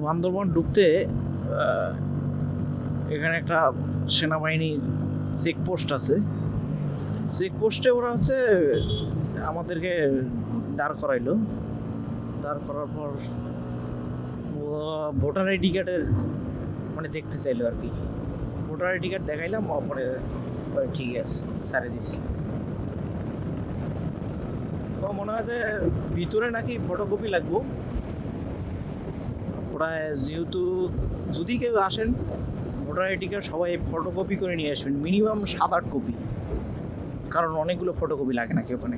বান্দরবান ঢুকতে এখানে একটা সেনাবাহিনীর চেকপোস্ট আছে। চেকপোস্টে ওরা হচ্ছে আমাদেরকে দাঁড় করাইলো। দাঁড় করার পর ভোটার আইডি কার্ডের মানে দেখতে চাইলো আর কি। ভোটার আইডি কার্ড দেখাইলাম, পরে ঠিক আছে সারে দিছি। তো মনে হয় যে ভিতরে নাকি ফটোকপি লাগবো। ওরা যেহেতু যদি কেউ আসেন ভোটার আইডি কার্ড সবাই ফটোকপি করে নিয়ে আসবেন, মিনিমাম 7-8 কপি, কারণ অনেকগুলো ফটোকপি লাগে নাকি ওখানে।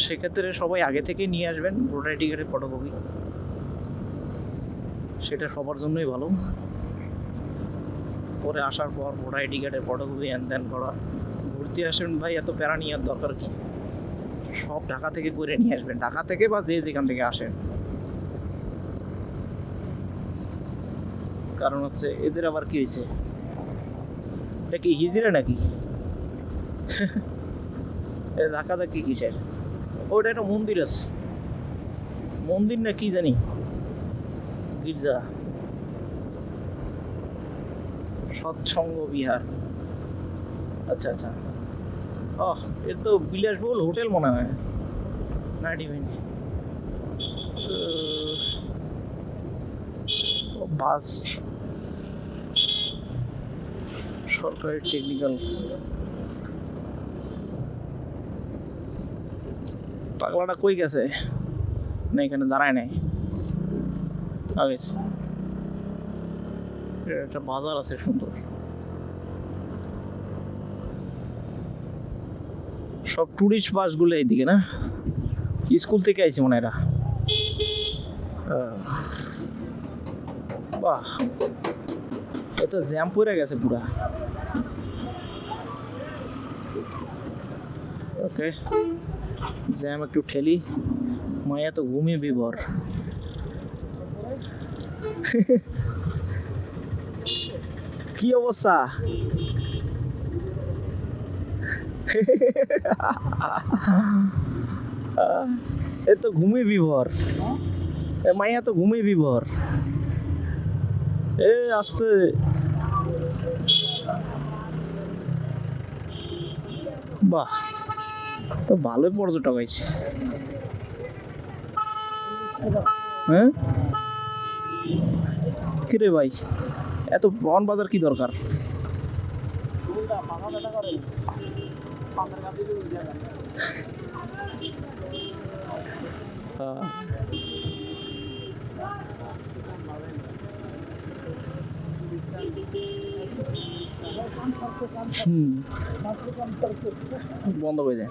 সেক্ষেত্রে সবাই আগে থেকে নিয়ে আসবেন ভোটার আইডি কার্ডের ফটোকপি, সেটা সবার জন্যই ভালো। পরে আসার পর ভোটার আইডি কার্ডের ফটোকপি দেন করা। ঘুরতে আসবেন ভাই, এত প্যারা নেওয়ার দরকার কি? সব ঢাকা থেকে করে নিয়ে আসবেন, ঢাকা থেকে বা যেখান থেকে আসেন। কারণ হচ্ছে এদের আবার কি হয়েছে, এটা কি হিজড়া নাকি? ঢাকা থেকে কিসের? ওটা একটা মন্দির আছে, মন্দির না কি জানি, গির্জা, সৎসঙ্গ বিহার। আচ্ছা আচ্ছা, এর তো বিলাসবহুল হোটেল মনে হয়। বাস, সরকারি টেকনিক্যাল। পাগলাটা কই গেছে? না এখানে দাঁড়ায় নাই। একটা বাজার আছে সুন্দর। সব টুরিস্ট বাসগুলো এইদিকে না? স্কুল থেকে আইছে মনে হয় এরা। বাহ, এত জ্যাম পড়ে গেছে পুরা। ওকে, জ্যাম একটু ঠেলি। মায়া তো ঘুমিয়ে বিভোর। কি অবস্থা? এ তো ঘুমিয়ে বিভোর, মাইয়া তো ঘুমিয়ে বিভোর। এ আসছে, বাহ, তো ভালোই পর্যটক হয়েছে। হ্যাঁ কিরে ভাই, এত বন বাজার কি দরকার? বন্ধ হয়ে যায়।